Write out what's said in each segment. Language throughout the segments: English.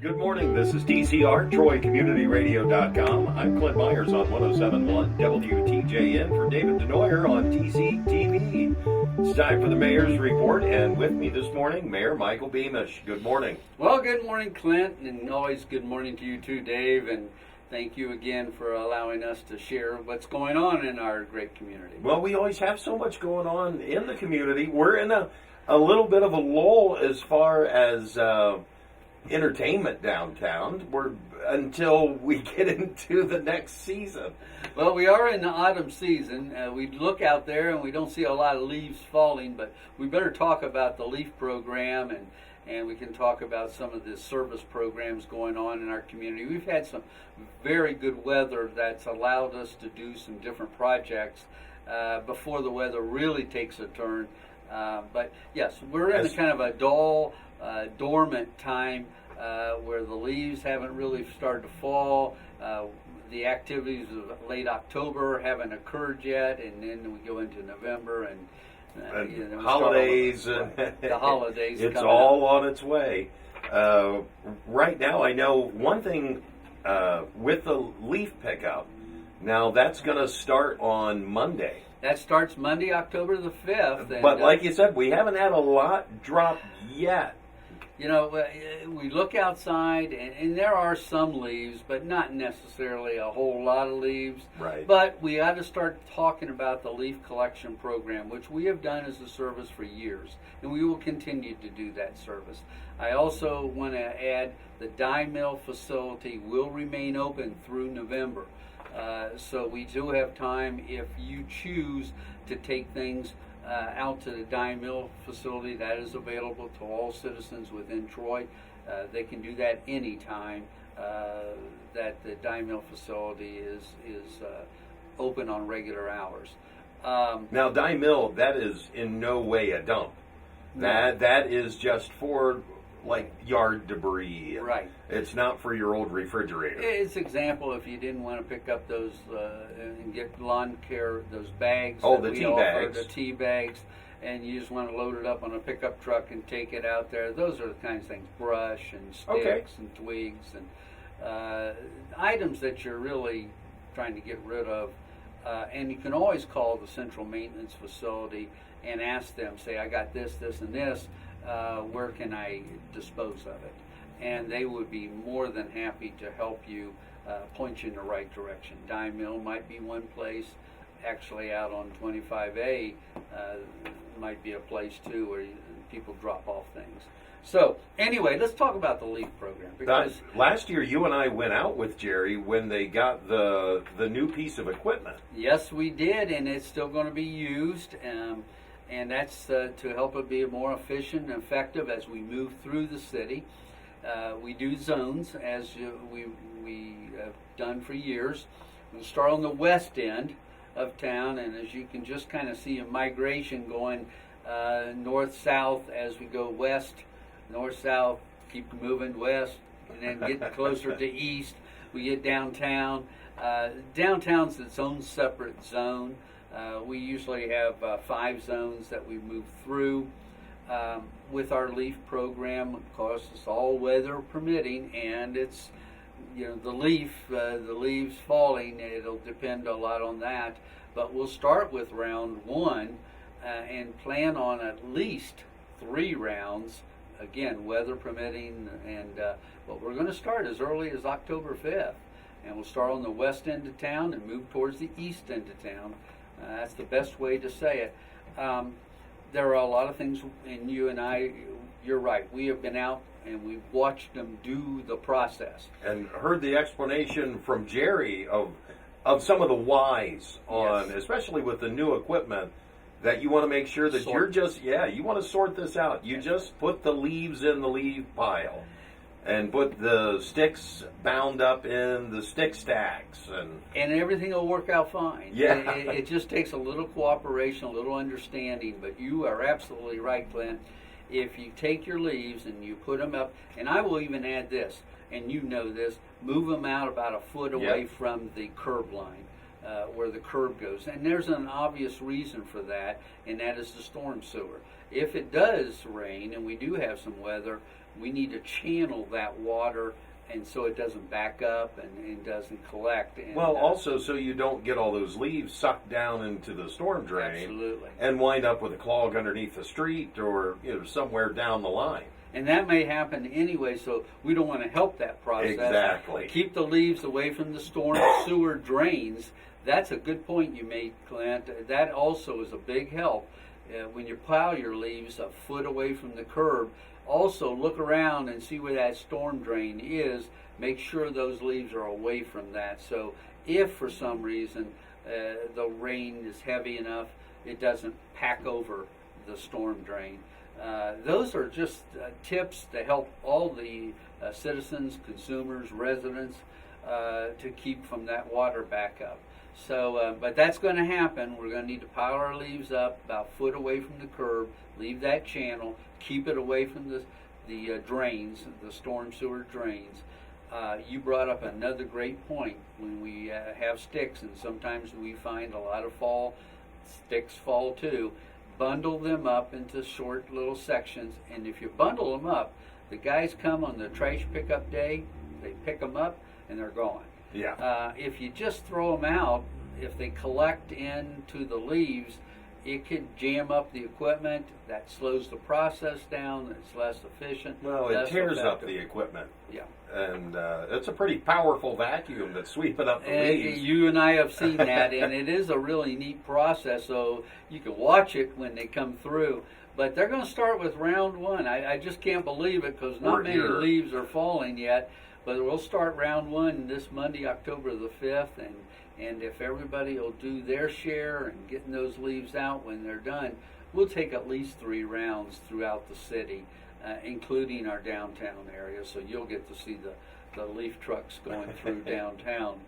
Good morning. This is TCR, TroyCommunityRadio.com. I'm Clint Myers on 107.1 WTJN for David Denoyer on TCTV. It's time for the Mayor's Report, and with me this morning, Mayor Michael Beamish. Good morning. Well, good morning, Clint, and always good morning to you too, Dave, and thank you again for allowing us to share what's going on in our great community. Well, we always have so much going on in the community. We're in a little bit of a lull as far as entertainment downtown until we get into the next season. Well, we are in the autumn season. We look out there and we don't see a lot of leaves falling, but we better talk about the leaf program, and we can talk about some of the service programs going on in our community. We've had some very good weather that's allowed us to do some different projects before the weather really takes a turn. But yes, we're in a kind of a dull, dormant time where the leaves haven't really started to fall. The activities of late October haven't occurred yet, and then we go into November and holidays. The holidays. It's all on its way. Right now, I know one thing with the leaf pickup. Now that's going to start on Monday. That starts Monday, October the 5th. But like you said, we haven't had a lot drop yet. You know, we look outside, and there are some leaves, but not necessarily a whole lot of leaves. Right. But we ought to start talking about the leaf collection program, which we have done as a service for years, and we will continue to do that service. I also want to add the dye mill facility will remain open through November. So we do have time if you choose to take things out to the dye mill facility. That is available to all citizens within Troy. They can do that anytime that the dye mill facility is open on regular hours. Now, dye mill, that is in no way a dump. That is just for like yard debris. Right. It's not for your old refrigerator. It's example if you didn't want to pick up those and get lawn care, those bags. Oh, that the we tea offer, bags. The tea bags, and you just want to load it up on a pickup truck and take it out there. Those are the kinds of things, brush and sticks and twigs and items that you're really trying to get rid of. And you can always call the central maintenance facility and ask them, say, I got this, this, and this. Where can I dispose of it? And they would be more than happy to help you point you in the right direction. Dye mill might be one place. Actually, out on 25A might be a place too where people drop off things. So anyway, let's talk about the LEAF program. Because last year, you and I went out with Jerry when they got the new piece of equipment. Yes, we did, and it's still going to be used. And that's to help it be more efficient and effective as we move through the city. We do zones, as we have done for years. We'll start on the west end of town, and as you can just kind of see a migration going north-south as we go west, north-south, keep moving west, and then get closer to east. We get downtown. Downtown's its own separate zone. We usually have 5 zones that we move through with our LEAF program. Of course, it's all weather permitting, and it's the leaves falling. It'll depend a lot on that. But we'll start with round 1 and plan on at least 3 rounds. Again, weather permitting, and but we're going to start as early as October 5th, and we'll start on the west end of town and move towards the east end of town. That's the best way to say it. There are a lot of things, and you and I, you're right. We have been out and we've watched them do the process. And heard the explanation from Jerry of some of the whys on, Yes. especially with the new equipment, that you want to make sure that you want to sort this out. You just put the leaves in the leaf pile and put the sticks bound up in the stick stacks, and everything will work out fine. Yeah. It just takes a little cooperation, a little understanding, but you are absolutely right, Clint. If you take your leaves and you put them up, and I will even add this, and you know this, move them out about a foot away from the curb line. Where the curb goes. And there's an obvious reason for that, and that is the storm sewer. If it does rain, and we do have some weather, we need to channel that water, and so it doesn't back up and doesn't collect. And, well, also so you don't get all those leaves sucked down into the storm drain, absolutely, and wind up with a clog underneath the street or somewhere down the line. and that may happen anyway. So we don't want to help that process. Exactly. Keep the leaves away from the storm sewer drains. That's a good point you made, Clint. That also is a big help. When you plow your leaves a foot away from the curb, also look around and see where that storm drain is. Make sure those leaves are away from that. So if for some reason the rain is heavy enough, it doesn't pack over the storm drain. Those are just tips to help all the citizens, consumers, residents to keep from that water backup. So, but that's going to happen. We're going to need to pile our leaves up about a foot away from the curb, leave that channel, keep it away from the drains, the storm sewer drains. You brought up another great point. When we have sticks, and sometimes we find a lot of sticks fall too, bundle them up into short little sections, and if you bundle them up, the guys come on the trash pickup day, they pick them up, and they're gone. Yeah. If you just throw them out, if they collect into the leaves, it could jam up the equipment. That slows the process down. It's less efficient. Well, it less tears up effective. the equipment. Yeah. And it's a pretty powerful vacuum that's sweeping up the leaves. You and I have seen that, and it is a really neat process. So you can watch it when they come through. But they're going to start with round one. I just can't believe it because not many leaves are falling yet. But we'll start round one this Monday, October the 5th, and if everybody will do their share and getting those leaves out when they're done, we'll take at least 3 rounds throughout the city, including our downtown area. So you'll get to see the leaf trucks going through downtown.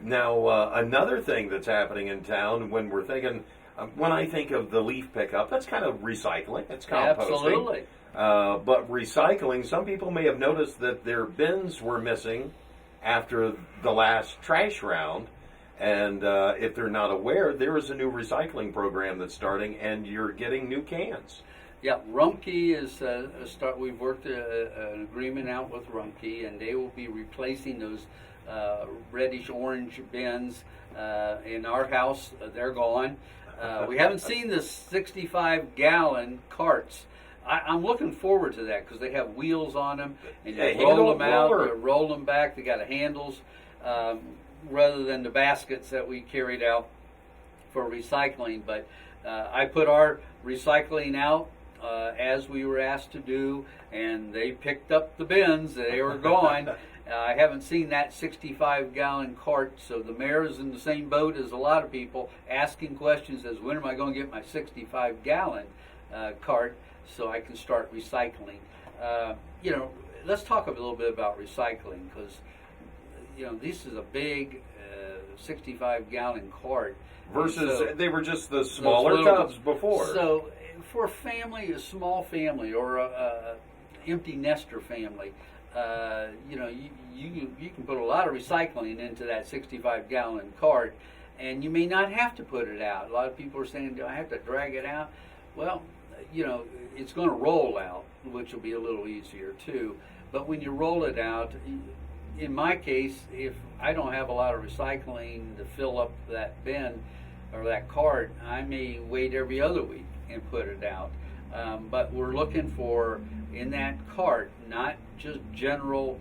Now, another thing that's happening in town when we're thinking, when I think of the leaf pickup, that's kind of recycling. It's composting. Absolutely. But recycling, some people may have noticed that their bins were missing after the last trash round. And if they're not aware, there is a new recycling program that's starting, and you're getting new cans. Yeah, Rumpke is a start. We've worked an agreement out with Rumpke, and they will be replacing those reddish-orange bins. In our house, they're gone. We haven't seen the 65-gallon carts. I'm looking forward to that because they have wheels on them, and you roll them out, you roll them back. They got handles, rather than the baskets that we carried out for recycling. But I put our recycling out as we were asked to do, and they picked up the bins. They were gone. I haven't seen that 65-gallon cart, so the mayor is in the same boat as a lot of people, asking questions as, when am I going to get my 65-gallon cart so I can start recycling? Let's talk a little bit about recycling, because this is a big 65-gallon cart. Versus they were just the smaller tubs before. So for a small family, or a empty nester family, you can put a lot of recycling into that 65-gallon cart, and you may not have to put it out. A lot of people are saying, do I have to drag it out? Well, it's going to roll out, which will be a little easier too. But when you roll it out, in my case, if I don't have a lot of recycling to fill up that bin or that cart, I may wait every other week and put it out. But we're looking for, in that cart, not just general,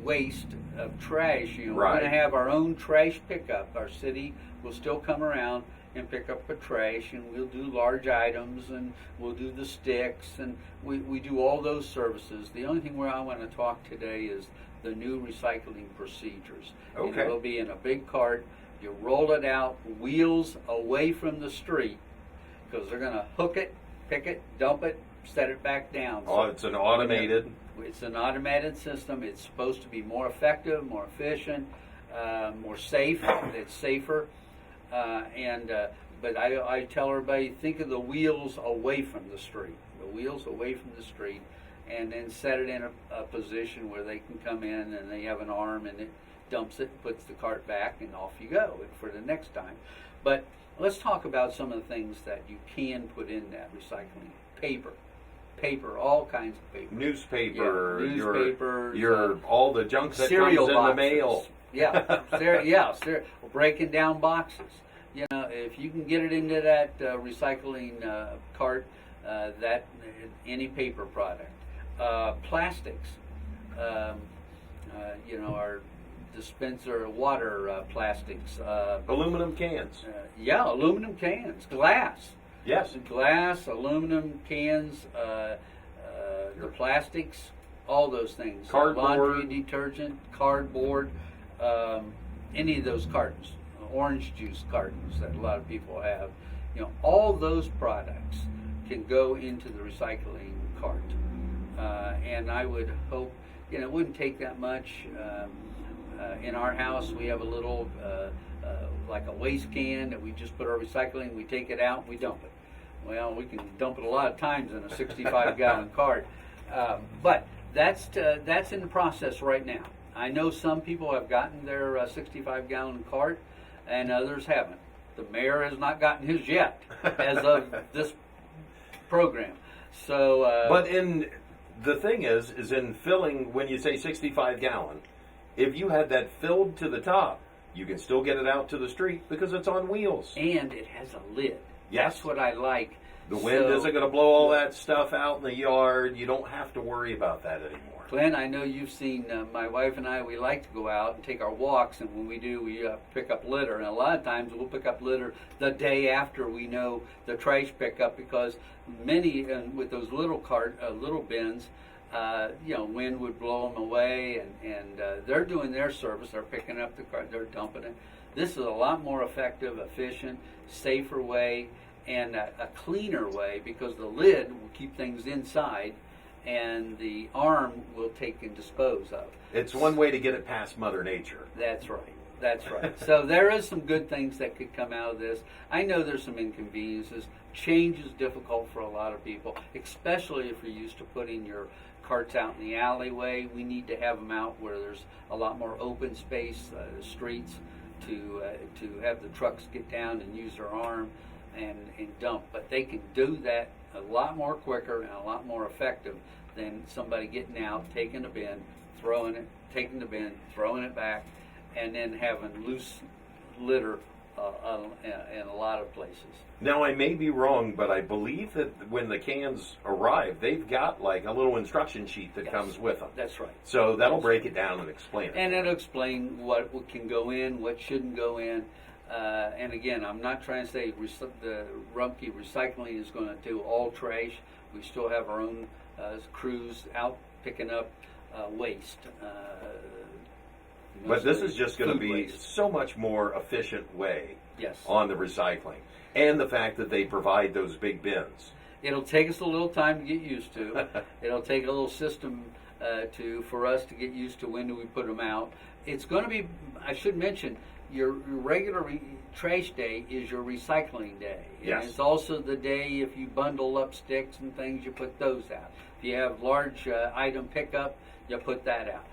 waste of trash. We're going to have our own trash pickup. Our city will still come around and pick up the trash, and we'll do large items, and we'll do the sticks, and we do all those services. The only thing where I want to talk today is the new recycling procedures. Okay. And it'll be in a big cart. You roll it out, wheels away from the street, because they're going to hook it, pick it, dump it, set it back down. So it's an automated. It's an automated system. It's supposed to be more effective, more efficient, more safe. It's safer. But I tell everybody, think of the wheels away from the street. The wheels away from the street, and then set it in a position where they can come in and they have an arm, and it dumps it, puts the cart back, and off you go for the next time. But let's talk about some of the things that you can put in that recycling. paper, all kinds of paper. Newspaper, Yeah, newspapers, your all the junk that cereal comes in the mail. Yeah, breaking down boxes. You know, if you can get it into that recycling cart, that any paper product, plastics. You know, our dispenser water plastics. Aluminum cans. Yeah, aluminum cans, glass. Yes. Glass, aluminum cans, the plastics, all those things. Cardboard. Laundry detergent, cardboard, any of those cartons, orange juice cartons that a lot of people have. You know, all those products can go into the recycling cart. And I would hope, you know, it wouldn't take that much. In our house, we have a little, like a waste can that we just put our recycling, we take it out, and we dump it. Well, we can dump it a lot of times in a 65-gallon cart. But that's in the process right now. I know some people have gotten their 65-gallon cart, and others haven't. The mayor has not gotten his yet, as of this program. So, but the thing is in filling, when you say 65-gallon, if you had that filled to the top, you can still get it out to the street because it's on wheels. And it has a lid. Yes. That's what I like. The wind isn't going to blow all that stuff out in the yard. You don't have to worry about that anymore. Clint, I know you've seen my wife and I, we like to go out and take our walks, and when we do, we pick up litter. And a lot of times we'll pick up litter the day after we know the trash pickup, because many, with those little little bins, you know, wind would blow them away, and they're doing their service. They're picking up the cart, they're dumping it. This is a lot more effective, efficient, safer way, and a cleaner way, because the lid will keep things inside, and the arm will take and dispose of. It's one way to get it past Mother Nature. That's right. That's right. So there is some good things that could come out of this. I know there's some inconveniences. Change is difficult for a lot of people, especially if you're used to putting your carts out in the alleyway. We need to have them out where there's a lot more open space, streets, to have the trucks get down and use their arm and dump. But they can do that a lot more quicker and a lot more effective than somebody getting out, taking a bin, throwing it, taking the bin, throwing it back, and then having loose litter in a lot of places. Now, I may be wrong, but I believe that when the cans arrive, they've got like a little instruction sheet that comes with them. That's right. So that'll break it down and explain it. And it'll explain what can go in, what shouldn't go in. And again, I'm not trying to say the Rumpke Recycling is going to do all trash. We still have our own crews out picking up waste. But this is just going to be waste. so much more efficient way Yes. on the recycling. And the fact that they provide those big bins. It'll take us a little time to get used to. It'll take a little system for us to get used to when do we put them out. It's going to be, I should mention, your regular trash day is your recycling day. Yes. And it's also the day if you bundle up sticks and things, you put those out. If you have large item pickup, you put that out.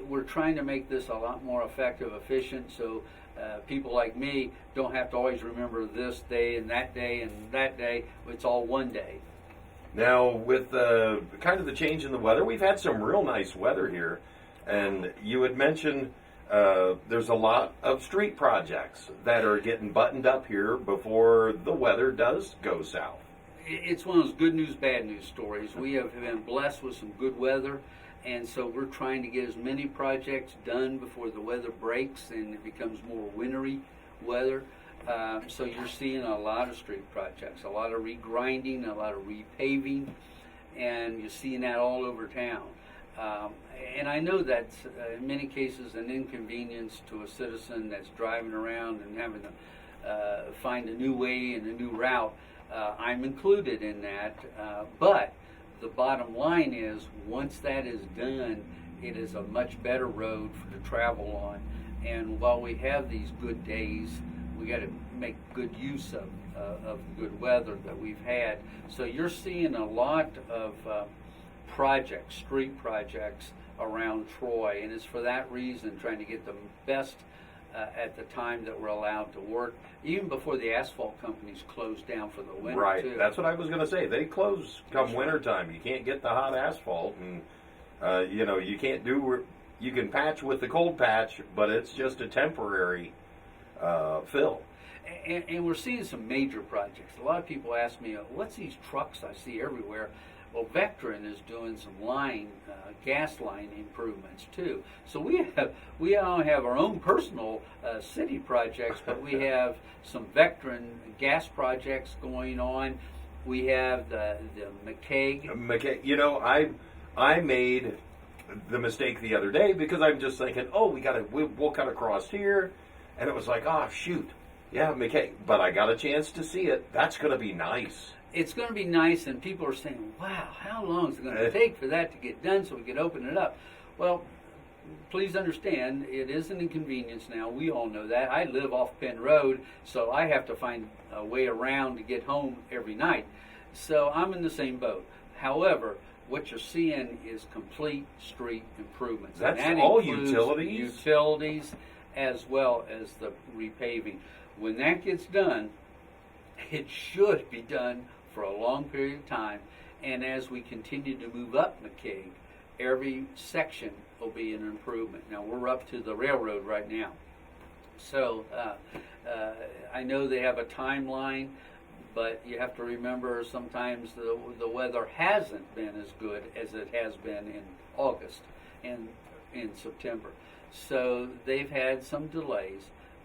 We're trying to make this a lot more effective, efficient, so people like me don't have to always remember this day and that day and that day. It's all one day. Now, with kind of the change in the weather, we've had some real nice weather here. And you had mentioned there's a lot of street projects that are getting buttoned up here before the weather does go south. It's one of those good news, bad news stories. We have been blessed with some good weather, and so we're trying to get as many projects done before the weather breaks and it becomes more wintry weather. So you're seeing a lot of street projects, a lot of regrinding, a lot of repaving, and you're seeing that all over town. And I know that's in many cases an inconvenience to a citizen that's driving around and having to find a new way and a new route. I'm included in that, but the bottom line is once that is done, it is a much better road to travel on. And while we have these good days, we got to make good use of the good weather that we've had. So you're seeing a lot of projects, street projects around Troy, and it's for that reason trying to get the best at the time that we're allowed to work, even before the asphalt companies close down for the winter. Right. Too. That's what I was going to say. They close come That's wintertime. You can't get the hot asphalt, and you can't do. You can patch with the cold patch, but it's just a temporary fill. And we're seeing some major projects. A lot of people ask me, "What's these trucks I see everywhere?" Well, Vectren is doing some gas line improvements too. So we don't have our own personal city projects, but we have some Vectren gas projects going on. We have the McCaig. I made the mistake the other day because I'm just thinking, we'll cut across here, and it was like, oh shoot, yeah, McCaig. But I got a chance to see it. That's going to be nice. It's going to be nice, and people are saying, wow, how long is it going to take for that to get done so we can open it up? Well, please understand, it is an inconvenience now. We all know that. I live off Penn Road, so I have to find a way around to get home every night. So I'm in the same boat. However, what you're seeing is complete street improvements. That's and that all includes utilities as well as the repaving. When that gets done, it should be done for a long period of time, and as we continue to move up McCaig, every section will be an improvement. Now we're up to the railroad right now, so I know they have a timeline, but you have to remember sometimes the weather hasn't been as good as it has been in August and in September, so they've had some delays.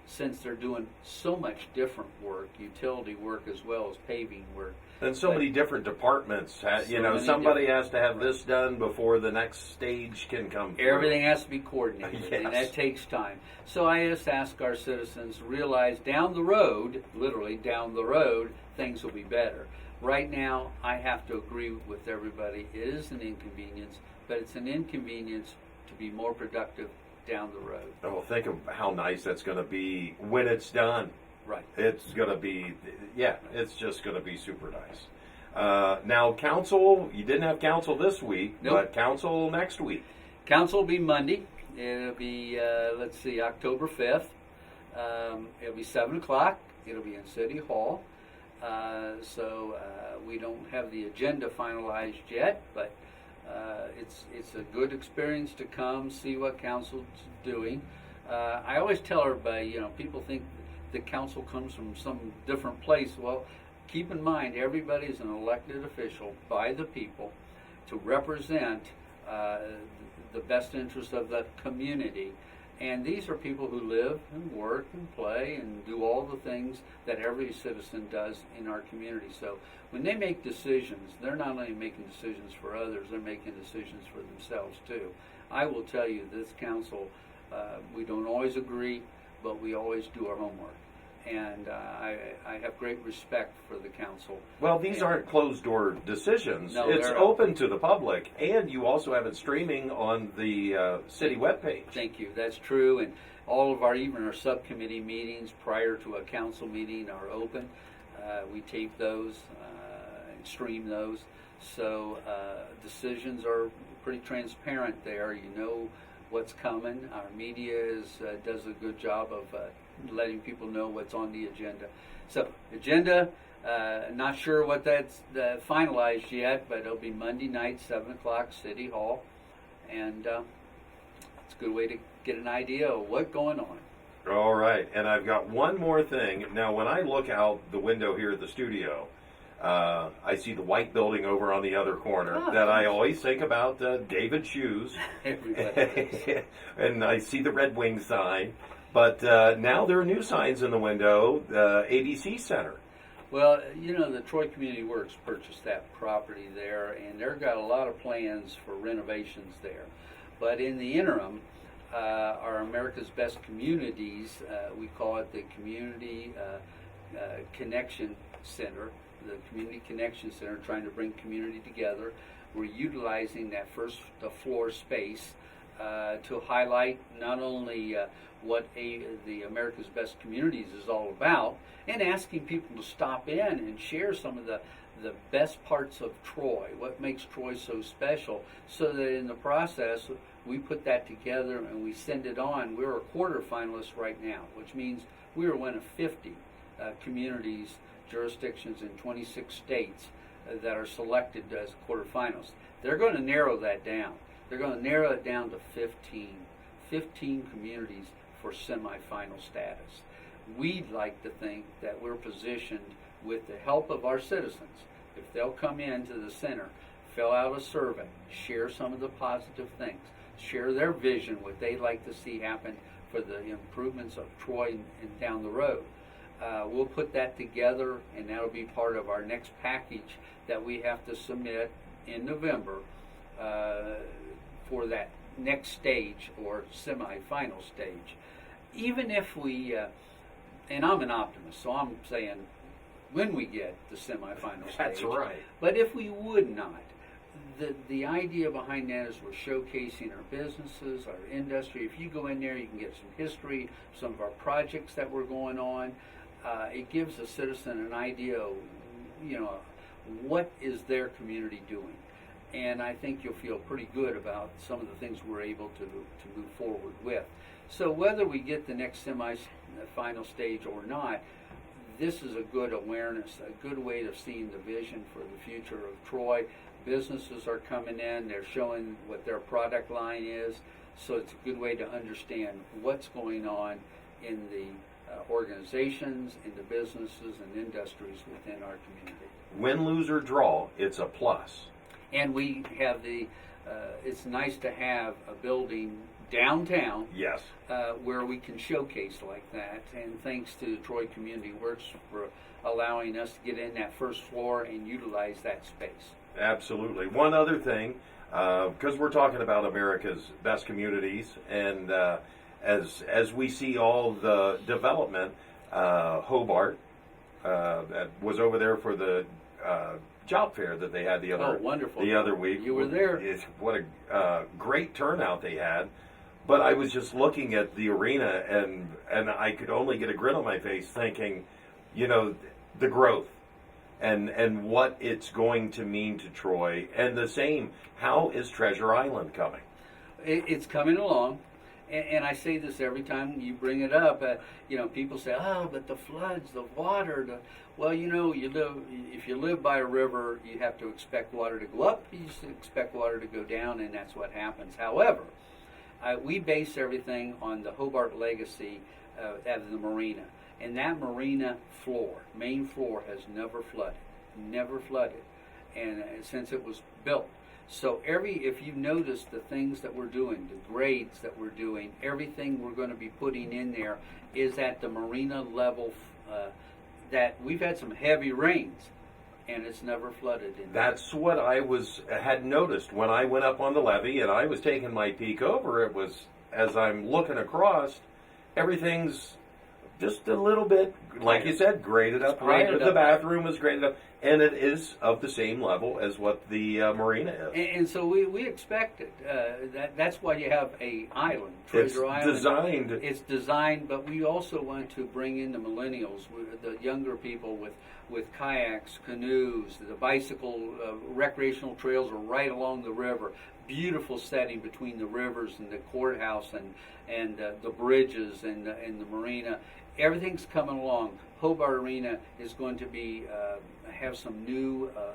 Since they're doing so much different work, utility work as well as paving work. And so many different departments. Somebody has to have this done before the next stage can come through. Everything has to be coordinated, Yes. and that takes time. So I just ask our citizens to realize down the road, literally down the road, things will be better. Right now, I have to agree with everybody. It is an inconvenience, but it's an inconvenience to be more productive down the road. Oh, think of how nice that's going to be when it's done. Right. It's going to be, it's just going to be super nice. Now, council, you didn't have council this week, Nope. but council next week. Council will be Monday. It'll be, October 5th. It'll be 7 o'clock. It'll be in City Hall. We don't have the agenda finalized yet, but it's a good experience to come see what council's doing. I always tell everybody, people think the council comes from some different place. Well, keep in mind, everybody is an elected official by the people to represent the best interest of the community. And these are people who live and work and play and do all the things that every citizen does in our community. So when they make decisions, they're not only making decisions for others, they're making decisions for themselves too. I will tell you, this council, we don't always agree, but we always do our homework. And I have great respect for the council. Well, these aren't closed-door decisions. No, it's they're open to the public, and you also have it streaming on the city webpage. Thank you. That's true. And all of even our subcommittee meetings prior to a council meeting are open. We tape those and stream those. So decisions are pretty transparent there. You know what's coming. Our media does a good job of letting people know what's on the agenda. So agenda, not sure what that's finalized yet, but it'll be Monday night, 7 o'clock, City Hall. And it's a good way to get an idea of what's going on. All right, and I've got one more thing. Now, when I look out the window here at the studio, I see the white building over on the other corner that I always think about David Shoes. Everybody. And I see the Red Wing sign. But now there are new signs in the window, ABC Center. Well, the Troy Community Works purchased that property there, and they've got a lot of plans for renovations there. But in the interim, our America's Best Communities, we call it the Community Connection Center, the Community Connection Center, trying to bring community together. We're utilizing that first floor space to highlight not only what the America's Best Communities is all about, and asking people to stop in and share some of the the best parts of Troy, what makes Troy so special, so that in the process we put that together and we send it on. We're a quarter finalist right now, which means we are one of 50 communities, jurisdictions in 26 states that are selected as quarterfinalists. They're going to narrow that down. They're going to narrow it down to 15 communities for semifinal status. We'd like to think that we're positioned with the help of our citizens. If they'll come into the center, fill out a survey, share some of the positive things, share their vision, what they'd like to see happen for the improvements of Troy and down the road. We'll put that together, and that'll be part of our next package that we have to submit in November for that next stage or semifinal stage. Even if we, and I'm an optimist, so I'm saying when we get the semifinal stage. That's right. But if we would not, the idea behind that is we're showcasing our businesses, our industry. If you go in there, you can get some history, some of our projects that we're going on. It gives a citizen an idea of, what is their community doing. And I think you'll feel pretty good about some of the things we're able to move forward with. So whether we get the next semi-final stage or not, this is a good awareness, a good way of seeing the vision for the future of Troy. Businesses are coming in, they're showing what their product line is, so it's a good way to understand what's going on in the organizations, in the businesses and industries within our community. Win, lose, or draw, it's a plus. And we have it's nice to have a building downtown, yes, where we can showcase like that. And thanks to Troy Community Works for allowing us to get in that first floor and utilize that space. Absolutely. One other thing, because we're talking about America's best communities, and as we see all the development, Hobart was over there for the job fair that they had the other week. You were there. What a great turnout they had. But I was just looking at the arena, and I could only get a grin on my face thinking, the growth and what it's going to mean to Troy. And the same, how is Treasure Island coming? It's coming along. And I say this every time you bring it up. People say, "Oh, but the floods, the water." Well, if you live by a river, you have to expect water to go up. You expect water to go down, and that's what happens. However, we base everything on the Hobart legacy of the marina, and that marina main floor, has never flooded, and since it was built. So if you notice the things that we're doing, the grades that we're doing, everything we're going to be putting in there is at the marina level. That we've had some heavy rains, and it's never flooded in there. That's what I had noticed when I went up on the levee, and I was taking my peek over. It was, as I'm looking across, everything's just a little bit, like you said, graded up. The bathroom is graded up, and it is of the same level as what the marina is. And so we expect it. That's why you have a island, Treasure Island. It's designed, but we also want to bring in the millennials, the younger people with kayaks, canoes, the bicycle, recreational trails are right along the river. Beautiful setting between the rivers and the courthouse and the bridges and the marina. Everything's coming along. Hobart Arena is going to be have some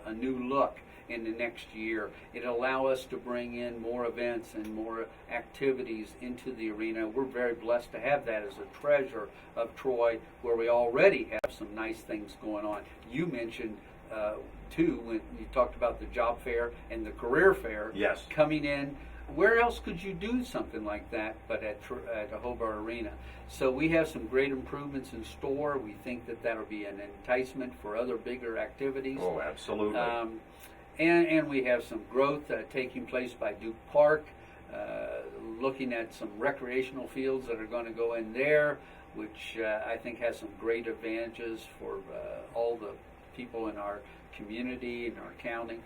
a new look in the next year. It'll allow us to bring in more events and more activities into the arena. We're very blessed to have that as a treasure of Troy, where we already have some nice things going on. You mentioned too, when you talked about the job fair and the career fair, yes, coming in. Where else could you do something like that but at a Hobart Arena? So we have some great improvements in store. We think that that'll be an enticement for other bigger activities. Oh, absolutely. And we have some growth taking place by Duke Park, looking at some recreational fields that are going to go in there, which I think has some great advantages for all the people in our community and our county.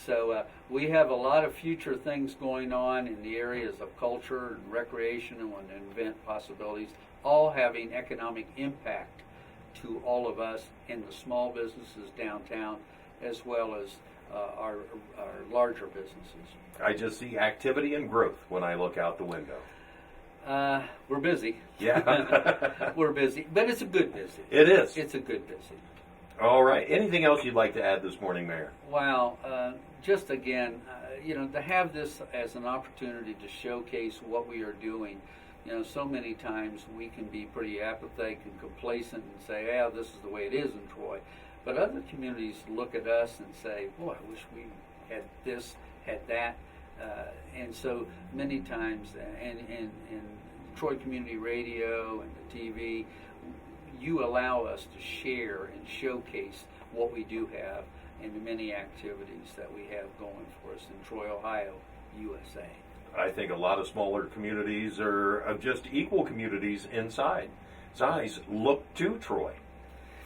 So we have a lot of future things going on in the areas of culture and recreation and event possibilities, all having economic impact to all of us in the small businesses downtown as well as our larger businesses. I just see activity and growth when I look out the window. We're busy. Yeah. We're busy, but it's a good busy. It is. It's a good busy. All right. Anything else you'd like to add this morning, Mayor? Wow. Just again, to have this as an opportunity to showcase what we are doing. So many times we can be pretty apathetic and complacent and say, yeah, this is the way it is in Troy. But other communities look at us and say, boy, I wish we had this, had that. And so many times, and Troy Community Radio and the TV, you allow us to share and showcase what we do have and the many activities that we have going for us in Troy, Ohio, USA. I think a lot of smaller communities are just equal communities in size. Look to Troy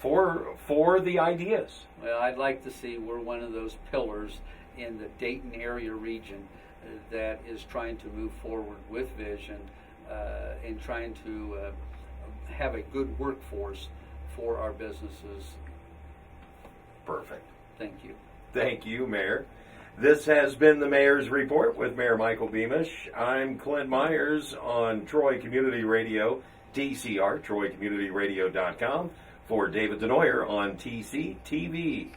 for the ideas. Well, I'd like to see we're one of those pillars in the Dayton area region that is trying to move forward with vision and trying to have a good workforce for our businesses. Perfect. Thank you. Thank you, Mayor. This has been the Mayor's Report with Mayor Michael Beamish. I'm Clint Myers on Troy Community Radio, TCR, TroyCommunityRadio.com, for David Denoyer on TC TV.